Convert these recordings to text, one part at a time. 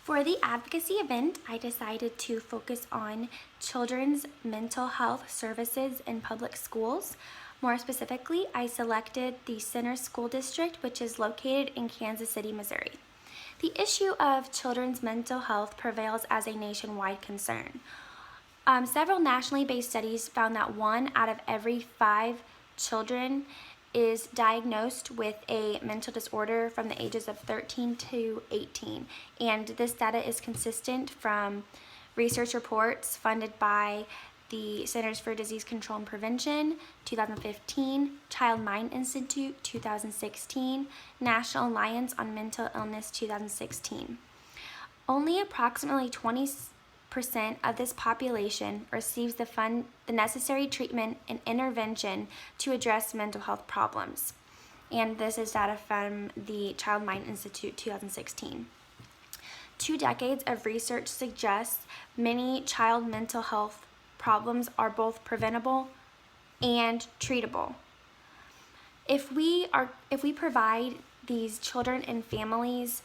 For the advocacy event, I decided to focus on children's mental health services in public schools. More specifically, I selected the Center School District, which is located in Kansas City, Missouri. The issue of children's mental health prevails as a nationwide concern. Several nationally based studies found that 1 out of every 5 children is diagnosed with a mental disorder from the ages of 13 to 18. And this data is consistent from research reports funded by the Centers for Disease Control and Prevention, 2015, Child Mind Institute, 2016, National Alliance on Mental Illness, 2016. Only approximately 20% of this population receives the necessary treatment and intervention to address mental health problems. And this is data from the Child Mind Institute, 2016. 2 decades of research suggests many child mental health problems are both preventable and treatable. If we provide these children and families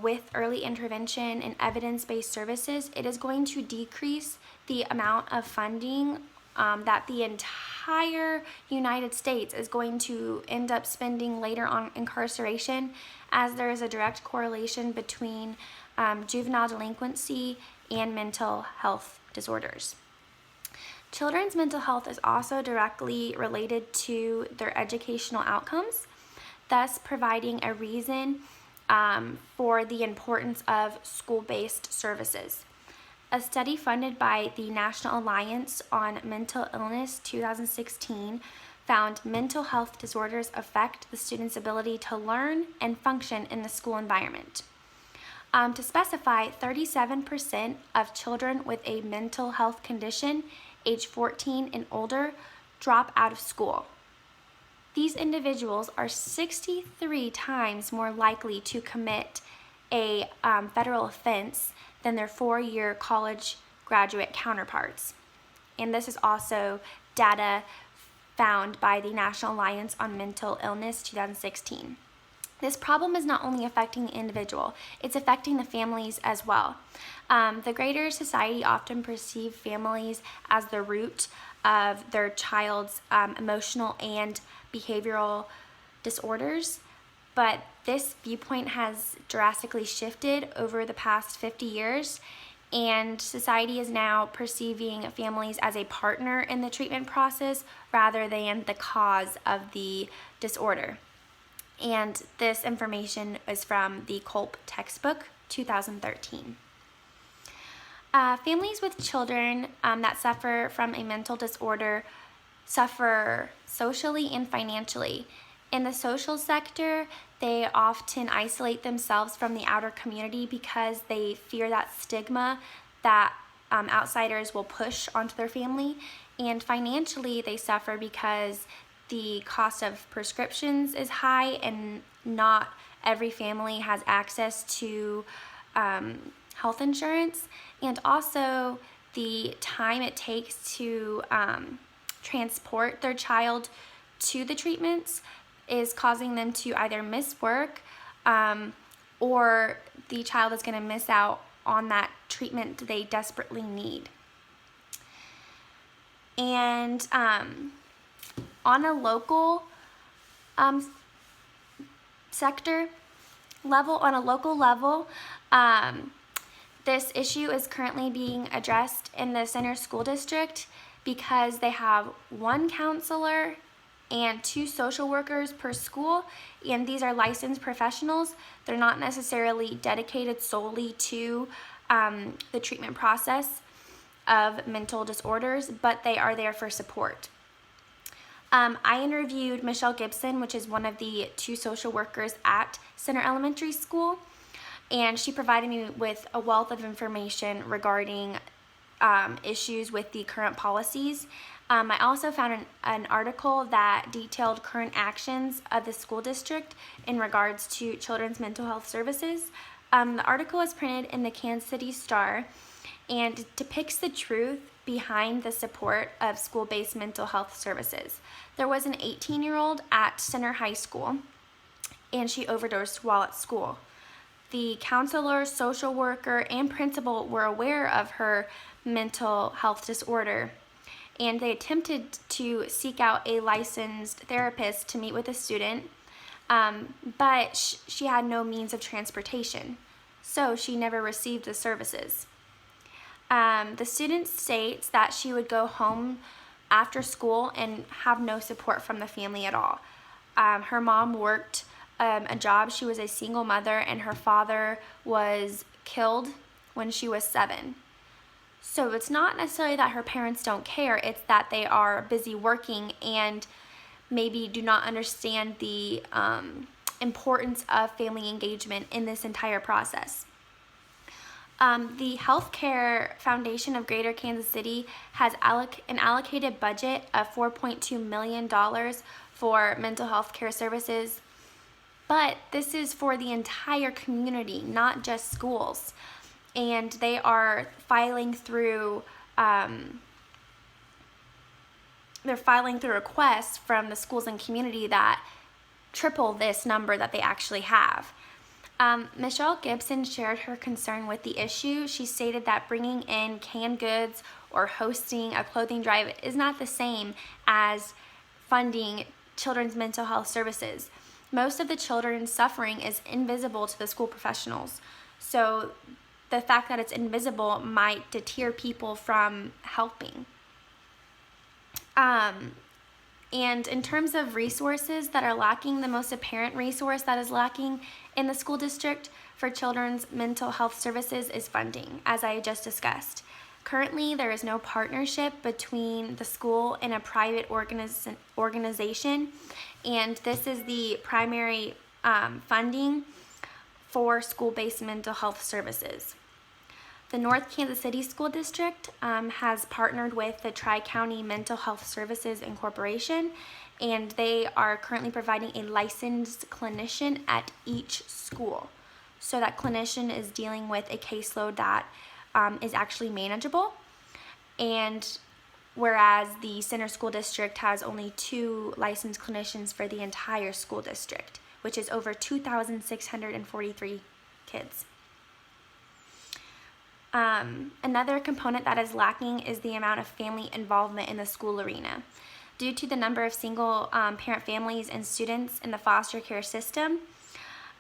with early intervention and evidence-based services, it is going to decrease the amount of funding that the entire United States is going to end up spending later on incarceration, as there is a direct correlation between juvenile delinquency and mental health disorders. Children's mental health is also directly related to their educational outcomes, thus providing a reason for the importance of school-based services. A study funded by the National Alliance on Mental Illness, 2016, found mental health disorders affect the student's ability to learn and function in the school environment. To specify, 37% of children with a mental health condition, age 14 and older, drop out of school. These individuals are 63 times more likely to commit a federal offense than their 4-year college graduate counterparts. And this is also data found by the National Alliance on Mental Illness, 2016. This problem is not only affecting the individual, it's affecting the families as well. The greater society often perceive families as the root of their child's emotional and behavioral disorders, but this viewpoint has drastically shifted over the past 50 years, and society is now perceiving families as a partner in the treatment process rather than the cause of the disorder. And this information is from the Culp textbook, 2013. Families with children that suffer from a mental disorder suffer socially and financially. In the social sector, they often isolate themselves from the outer community because they fear that stigma that outsiders will push onto their family. And financially, they suffer because the cost of prescriptions is high and not every family has access to health insurance. And also the time it takes to transport their child to the treatments is causing them to either miss work or the child is going to miss out on that treatment they desperately need. And on a local level, this issue is currently being addressed in the Center School District because they have 1 counselor and 2 social workers per school, and these are licensed professionals. They're not necessarily dedicated solely to the treatment process of mental disorders, but they are there for support. I interviewed Michelle Gibson, which is one of the 2 social workers at Center Elementary School, and she provided me with a wealth of information regarding issues with the current policies. I also found an article that detailed current actions of the school district in regards to children's mental health services. The article is printed in the Kansas City Star and depicts the truth behind the support of school-based mental health services. There was an 18-year-old at Center High School, and she overdosed while at school. The counselor, social worker, and principal were aware of her mental health disorder, and they attempted to seek out a licensed therapist to meet with the student, but she had no means of transportation, so she never received the services. The student states that she would go home after school and have no support from the family at all. Her mom worked a job. She was a single mother, and her father was killed when she was 7. So it's not necessarily that her parents don't care, it's that they are busy working and maybe do not understand the importance of family engagement in this entire process. The Healthcare Foundation of Greater Kansas City has an allocated budget of $4.2 million for mental health care services, but this is for the entire community, not just schools. And they are filing through requests from the schools and community that triple this number that they actually have. Michelle Gibson shared her concern with the issue. She stated that bringing in canned goods or hosting a clothing drive is not the same as funding children's mental health services. Most of the children's suffering is invisible to the school professionals. So the fact that it's invisible might deter people from helping. And in terms of resources that are lacking, the most apparent resource that is lacking in the school district for children's mental health services is funding, as I just discussed. Currently, there is no partnership between the school and a private organization, and this is the primary funding for school-based mental health services. The North Kansas City School District has partnered with the Tri-County Mental Health Services Incorporation, and they are currently providing a licensed clinician at each school. So that clinician is dealing with a caseload that is actually manageable, and whereas the Center School District has only 2 licensed clinicians for the entire school district, which is over 2,643 kids. Another component that is lacking is the amount of family involvement in the school arena. Due to the number of single parent families and students in the foster care system,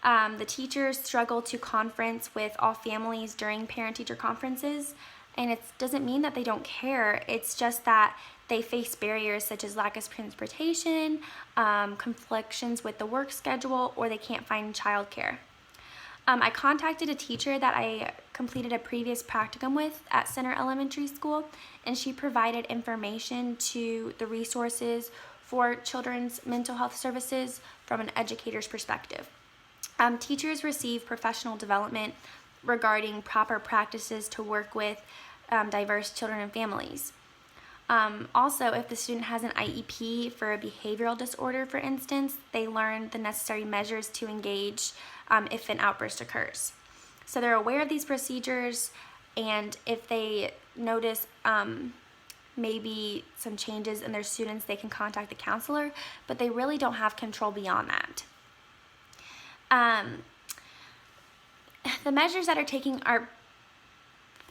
the teachers struggle to conference with all families during parent-teacher conferences, and it doesn't mean that they don't care, it's just that they face barriers such as lack of transportation, conflicts with the work schedule, or they can't find childcare. I contacted a teacher that I completed a previous practicum with at Center Elementary School, and she provided information to the resources for children's mental health services from an educator's perspective. Teachers receive professional development regarding proper practices to work with diverse children and families. Also, if the student has an IEP for a behavioral disorder, for instance, they learn the necessary measures to engage if an outburst occurs. So they're aware of these procedures, and if they notice maybe some changes in their students, they can contact the counselor, but they really don't have control beyond that. The measures that are taking are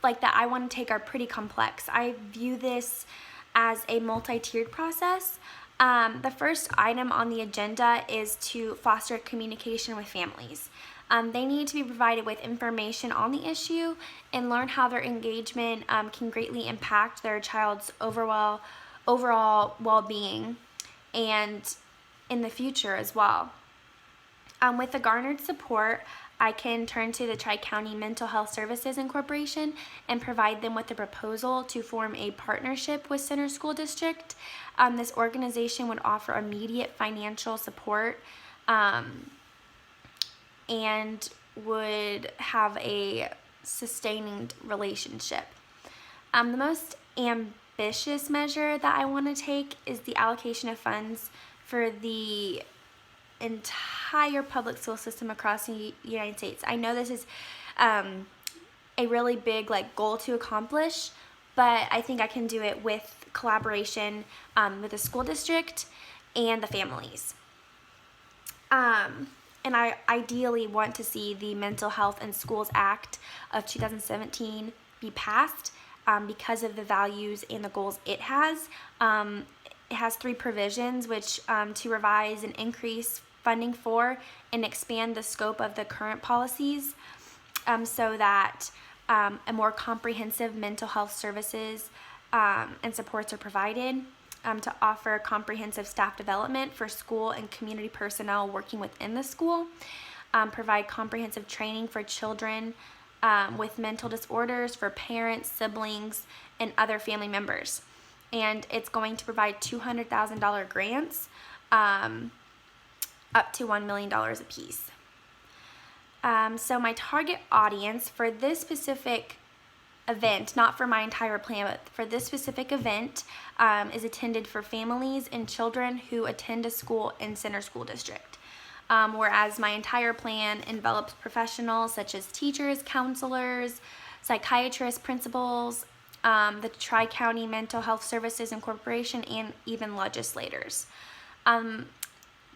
that I want to take are pretty complex. I view this as a multi-tiered process. The first item on the agenda is to foster communication with families. They need to be provided with information on the issue and learn how their engagement can greatly impact their child's overall well-being and in the future as well. With the garnered support, I can turn to the Tri-County Mental Health Services Incorporation and provide them with a proposal to form a partnership with Center School District. This organization would offer immediate financial support and would have a sustaining relationship. The most ambitious measure that I want to take is the allocation of funds for the entire public school system across the United States. I know this is a really big goal to accomplish, but I think I can do it with collaboration with the school district and the families. and I ideally want to see the Mental Health in Schools Act of 2017 be passed because of the values and the goals it has. It has 3 provisions, which to revise and increase funding for and expand the scope of the current policies so that a more comprehensive mental health services and supports are provided, to offer comprehensive staff development for school and community personnel working within the school, provide comprehensive training for children with mental disorders, for parents, siblings, and other family members. And it's going to provide $200,000 grants up to $1 million apiece. So my target audience for this specific event, not for my entire plan, but for this specific event, is intended for families and children who attend a school in Center School District. Whereas my entire plan envelops professionals such as teachers, counselors, psychiatrists, principals, the Tri-County Mental Health Services Incorporation, and even legislators.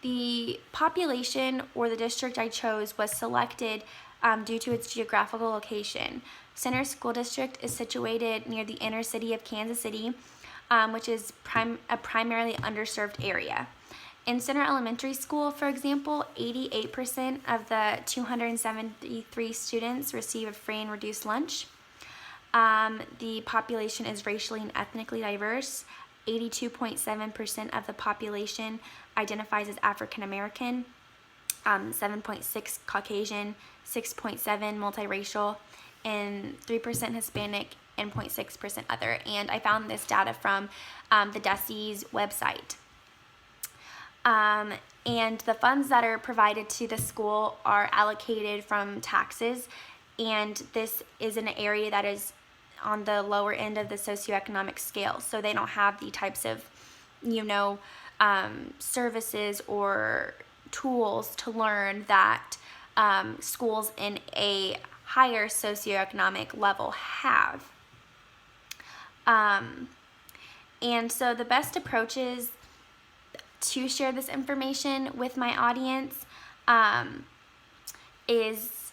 The population or the district I chose was selected due to its geographical location. Center School District is situated near the inner city of Kansas City, which is a primarily underserved area. In Center Elementary School, for example, 88% of the 273 students receive a free and reduced lunch. The population is racially and ethnically diverse. 82.7% of the population identifies as African American, 7.6 Caucasian, 6.7 multiracial, and 3% Hispanic, and 0.6% other. And I found this data from the DESE's website. And the funds that are provided to the school are allocated from taxes, and this is an area that is on the lower end of the socioeconomic scale, so they don't have the types of, services or tools to learn that schools in a higher socioeconomic level have. And so the best approaches to share this information with my audience is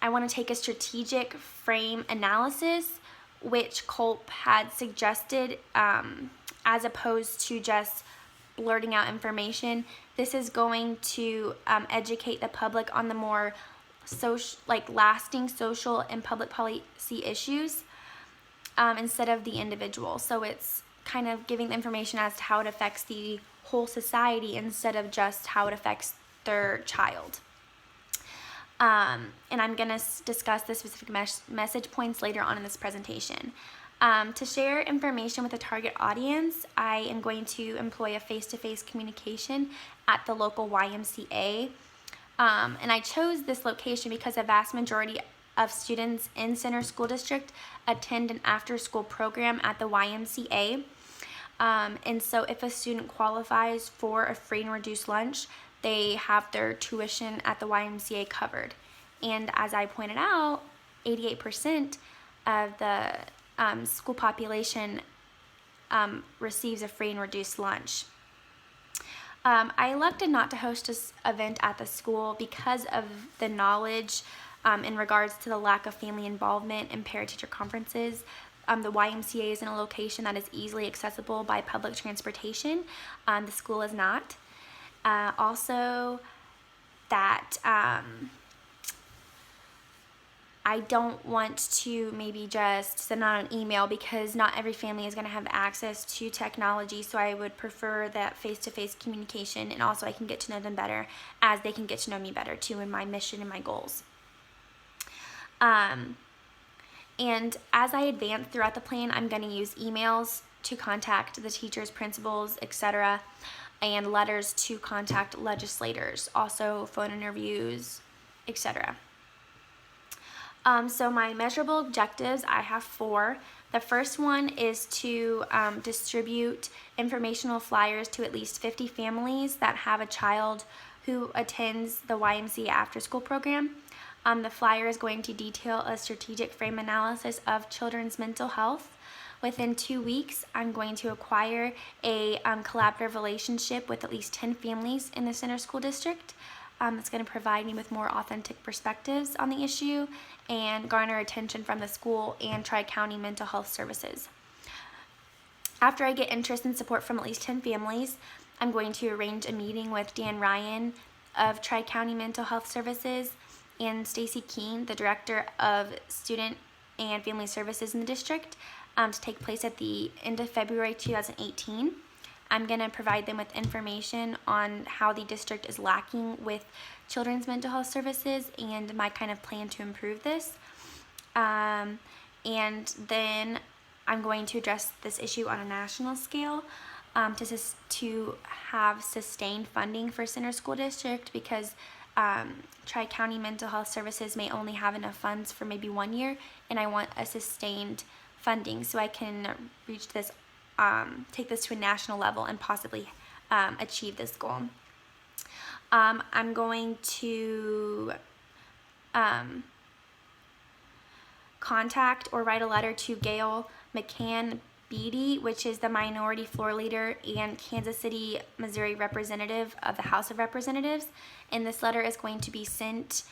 I want to take a strategic frame analysis, which Culp had suggested, as opposed to just blurting out information. This is going to educate the public on the more lasting social and public policy issues instead of the individual. So it's kind of giving the information as to how it affects the whole society instead of just how it affects their child. And I'm going to discuss the specific message points later on in this presentation. To share information with the target audience, I am going to employ a face-to-face communication at the local YMCA. And I chose this location because a vast majority of students in Center School District attend an after-school program at the YMCA. And so if a student qualifies for a free and reduced lunch, they have their tuition at the YMCA covered. And as I pointed out, 88% of the school population receives a free and reduced lunch. I elected not to host this event at the school because of the knowledge in regards to the lack of family involvement in parent-teacher conferences. The YMCA is in a location that is easily accessible by public transportation. The school is not. Also, that I don't want to maybe just send out an email because not every family is going to have access to technology, so I would prefer that face-to-face communication, and also I can get to know them better as they can get to know me better too in my mission and my goals. And as I advance throughout the plan, I'm going to use emails to contact the teachers, principals, etc., and letters to contact legislators, also phone interviews, etc. So my measurable objectives, I have 4. The first one is to distribute informational flyers to at least 50 families that have a child who attends the YMCA after-school program. The flyer is going to detail a strategic frame analysis of children's mental health. Within 2 weeks, I'm going to acquire a collaborative relationship with at least 10 families in the Center School District. It's going to provide me with more authentic perspectives on the issue and garner attention from the school and Tri-County Mental Health Services. After I get interest and support from at least 10 families, I'm going to arrange a meeting with Dan Ryan of Tri-County Mental Health Services and Stacy Keene, the Director of Student and Family Services in the district, to take place at the end of February 2018. I'm going to provide them with information on how the district is lacking with children's mental health services and my kind of plan to improve this. And then I'm going to address this issue on a national scale to have sustained funding for Center School District, because Tri-County Mental Health Services may only have enough funds for maybe 1 year, and I want a sustained funding so I can reach this, take this to a national level and possibly achieve this goal. I'm going to contact or write a letter to Gail McCann Beatty, which is the minority floor leader and Kansas City, Missouri representative of the House of Representatives. And this letter is going to be sent,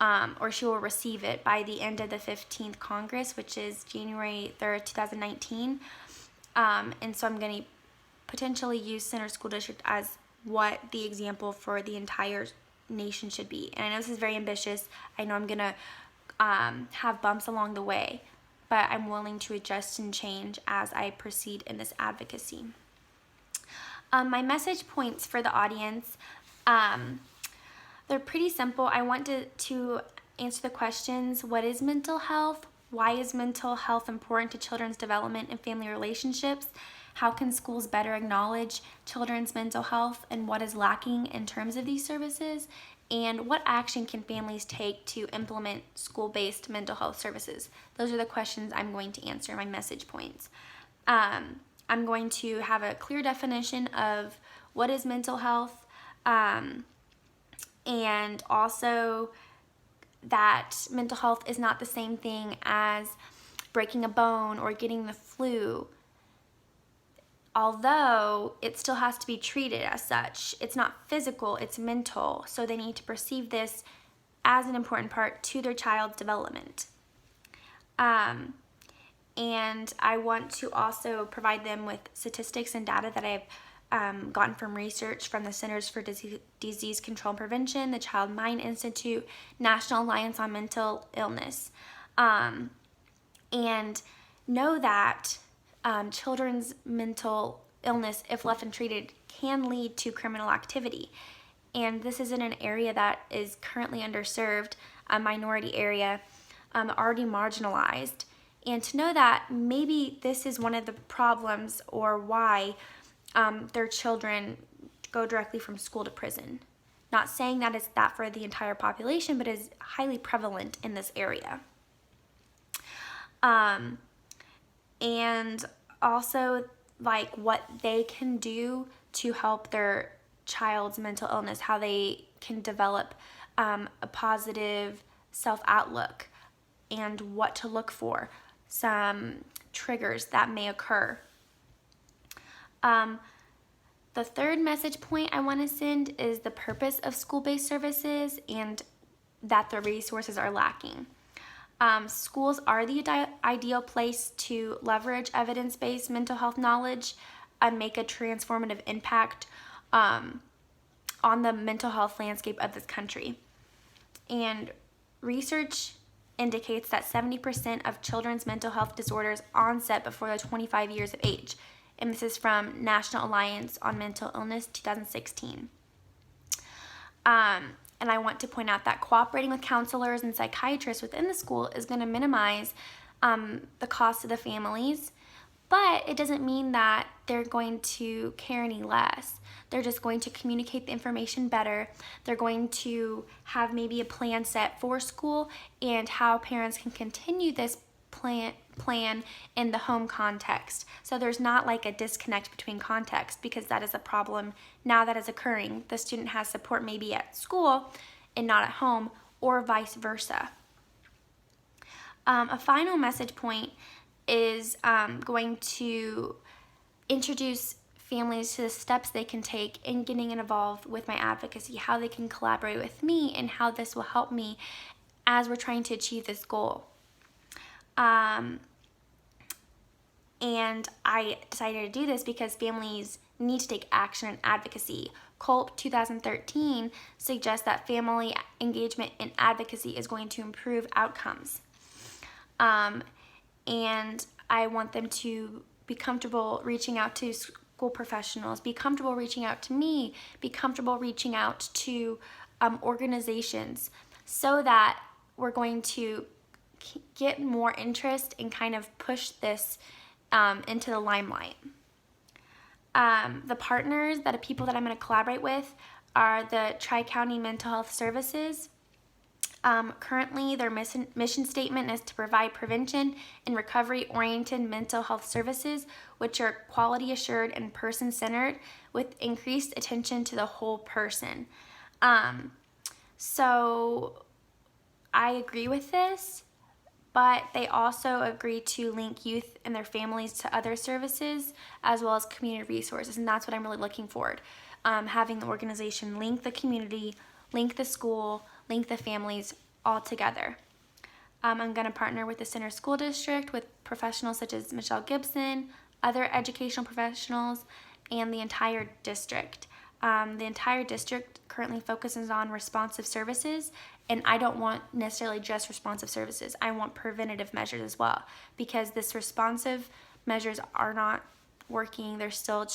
or she will receive it by the end of the 15th Congress, which is January 3rd, 2019. And so I'm going to potentially use Center School District as what the example for the entire nation should be. And I know this is very ambitious. I know I'm going to have bumps along the way, but I'm willing to adjust and change as I proceed in this advocacy. My message points for the audience, they're pretty simple. I want to answer the questions: what is mental health? Why is mental health important to children's development and family relationships? How can schools better acknowledge children's mental health and what is lacking in terms of these services? And what action can families take to implement school-based mental health services? Those are the questions I'm going to answer in my message points. I'm going to have a clear definition of what is mental health, and also that mental health is not the same thing as breaking a bone or getting the flu. Although it still has to be treated as such. It's not physical, it's mental. So they need to perceive this as an important part to their child's development. And I want to also provide them with statistics and data that I've gotten from research from the Centers for Disease Control and Prevention, the Child Mind Institute, National Alliance on Mental Illness. And know that children's mental illness, if left untreated, can lead to criminal activity. And this is in an area that is currently underserved, a minority area, already marginalized. And to know that maybe this is one of the problems or why their children go directly from school to prison. Not saying that it's that for the entire population, but is highly prevalent in this area. And also like what they can do to help their child's mental illness, how they can develop a positive self-outlook and what to look for, some triggers that may occur. The third message point I want to send is the purpose of school-based services and that the resources are lacking. Schools are the ideal place to leverage evidence-based mental health knowledge and make a transformative impact on the mental health landscape of this country. And research indicates that 70% of children's mental health disorders onset before they're 25 years of age. And this is from National Alliance on Mental Illness 2016. And I want to point out that cooperating with counselors and psychiatrists within the school is going to minimize the cost of the families, but it doesn't mean that they're going to care any less. They're just going to communicate the information better. They're going to have maybe a plan set for school and how parents can continue this plan in the home context. So there's not like a disconnect between context, because that is a problem now that is occurring. The student has support maybe at school and not at home, or vice versa. A final message point is going to introduce families to the steps they can take in getting involved with my advocacy, how they can collaborate with me, and how this will help me as we're trying to achieve this goal. And I decided to do this because families need to take action in advocacy. CULP 2013 suggests that family engagement in advocacy is going to improve outcomes. And I want them to be comfortable reaching out to school professionals, be comfortable reaching out to me, be comfortable reaching out to organizations, so that we're going to get more interest and kind of push this into the limelight. The partners, people that I'm going to collaborate with, are the Tri-County Mental Health Services. Currently, their mission statement is to provide prevention and recovery-oriented mental health services, which are quality assured and person-centered, with increased attention to the whole person. So I agree with this, but they also agree to link youth and their families to other services as well as community resources, and that's what I'm really looking forward. Having the organization link the community, link the school, link the families all together. I'm going to partner with the Center School District with professionals such as Michelle Gibson, other educational professionals, and the entire district. The entire district currently focuses on responsive services, and I don't want necessarily just responsive services. I want preventative measures as well, because this responsive measures are not working. There's still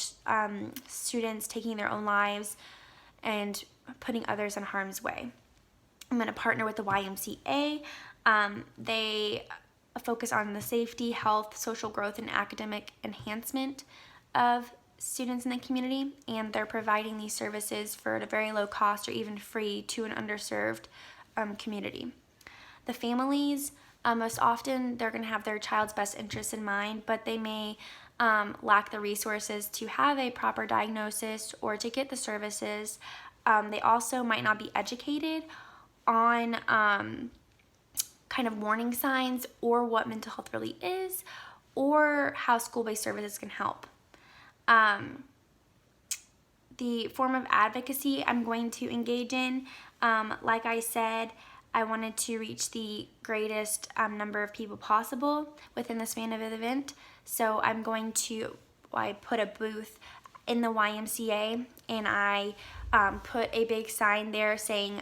students taking their own lives and putting others in harm's way. I'm going to partner with the YMCA. They focus on the safety, health, social growth, and academic enhancement of students in the community, and they're providing these services for at a very low cost or even free to an underserved community. The families, most often they're going to have their child's best interests in mind, but they may lack the resources to have a proper diagnosis or to get the services. They also might not be educated on kind of warning signs or what mental health really is, or how school-based services can help. The form of advocacy I'm going to engage in, like I said, I wanted to reach the greatest number of people possible within the span of the event. So I put a booth in the YMCA, and I put a big sign there saying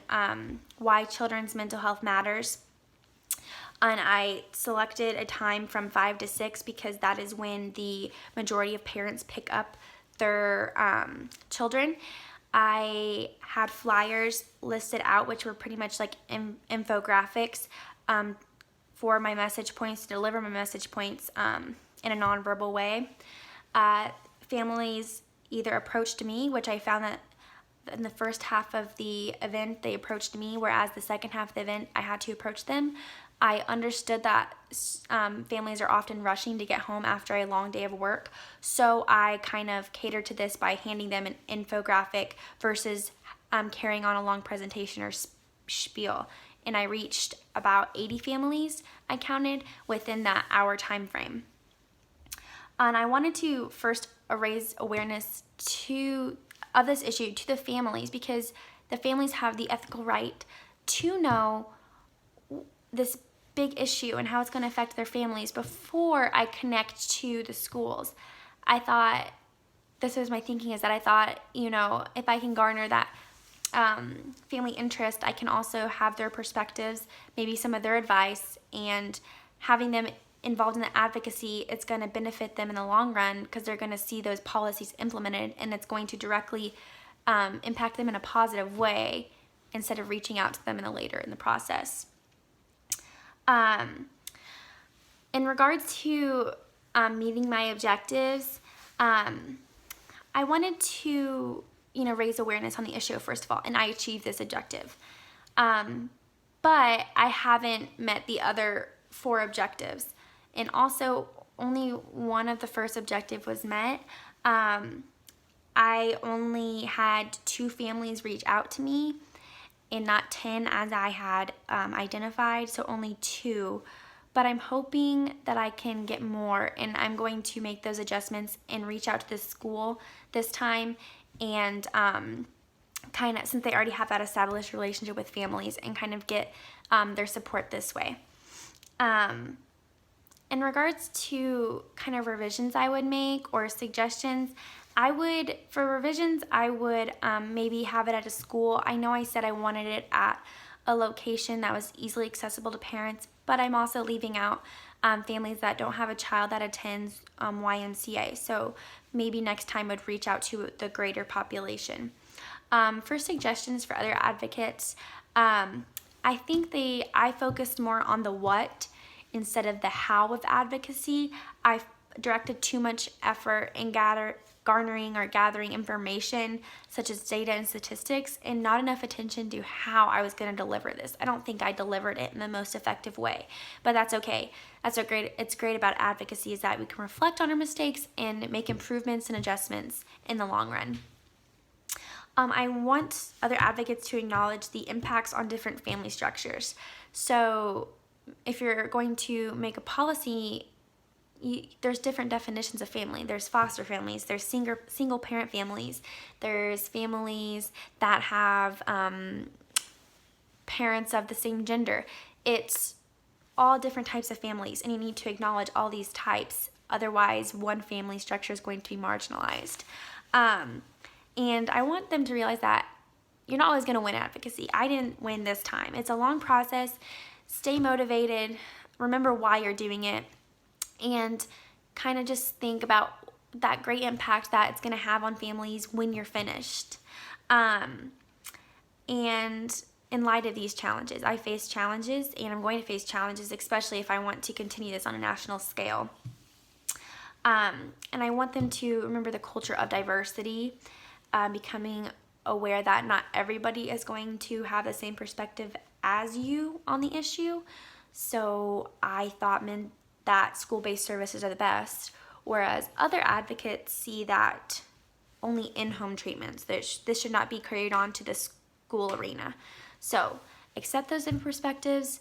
why children's mental health matters. And I selected a time from 5 to 6 because that is when the majority of parents pick up their children. I had flyers listed out, which were pretty much like infographics for my message points, to deliver my message points in a nonverbal way. Families either approached me, which I found that in the first half of the event they approached me, whereas the second half of the event I had to approach them. I understood that families are often rushing to get home after a long day of work, so I kind of catered to this by handing them an infographic versus carrying on a long presentation or spiel. And I reached about 80 families, I counted, within that hour time frame. And I wanted to first raise awareness of this issue to the families, because the families have the ethical right to know this big issue and how it's going to affect their families before I connect to the schools. I thought, this was my thinking, is that I thought, if I can garner that family interest, I can also have their perspectives, maybe some of their advice, and having them involved in the advocacy, it's going to benefit them in the long run, because they're going to see those policies implemented, and it's going to directly impact them in a positive way instead of reaching out to them later in the process. In regards to meeting my objectives, I wanted to, raise awareness on the issue first of all, and I achieved this objective. But I haven't met the other 4 objectives, and also only one of the first objective was met. I only had 2 families reach out to me, and not 10 as I had identified, so only 2 but I'm hoping that I can get more, and I'm going to make those adjustments and reach out to the school this time and kind of, since they already have that established relationship with families, and kind of get their support this way. In regards to kind of revisions I would make or suggestions, for revisions, I would maybe have it at a school. I know I said I wanted it at a location that was easily accessible to parents, but I'm also leaving out families that don't have a child that attends YMCA. So maybe next time I'd reach out to the greater population. For suggestions for other advocates, I think I focused more on the what instead of the how of advocacy. I directed too much effort in gathering information such as data and statistics, and not enough attention to how I was going to deliver this. I don't think I delivered it in the most effective way, but that's okay. It's great about advocacy, is that we can reflect on our mistakes and make improvements and adjustments in the long run. I want other advocates to acknowledge the impacts on different family structures. So if you're going to make a policy, there's different definitions of family. There's foster families, there's single parent families, there's families that have parents of the same gender. It's all different types of families, and you need to acknowledge all these types. Otherwise, one family structure is going to be marginalized. And I want them to realize that you're not always going to win advocacy. I didn't win this time. It's a long process. Stay motivated. Remember why you're doing it. And kind of just think about that great impact that it's going to have on families when you're finished. And in light of these challenges, I face challenges, and I'm going to face challenges, especially if I want to continue this on a national scale. And I want them to remember the culture of diversity, becoming aware that not everybody is going to have the same perspective as you on the issue. So I thought that school-based services are the best, whereas other advocates see that only in-home treatments. This should not be carried on to the school arena. So accept those in perspectives,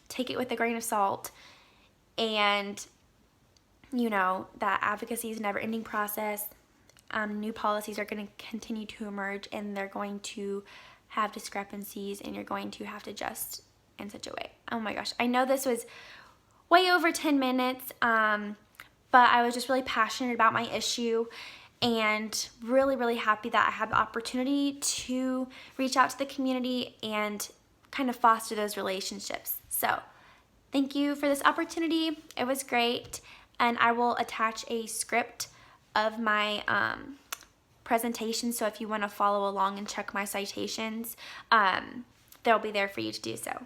take it with a grain of salt, and that advocacy is a never-ending process. New policies are going to continue to emerge, and they're going to have discrepancies, and you're going to have to adjust in such a way. Oh my gosh, I know this was way over 10 minutes, but I was just really passionate about my issue, and really, really happy that I had the opportunity to reach out to the community and kind of foster those relationships. So thank you for this opportunity. It was great, and I will attach a script of my presentation, so if you want to follow along and check my citations, they'll be there for you to do so.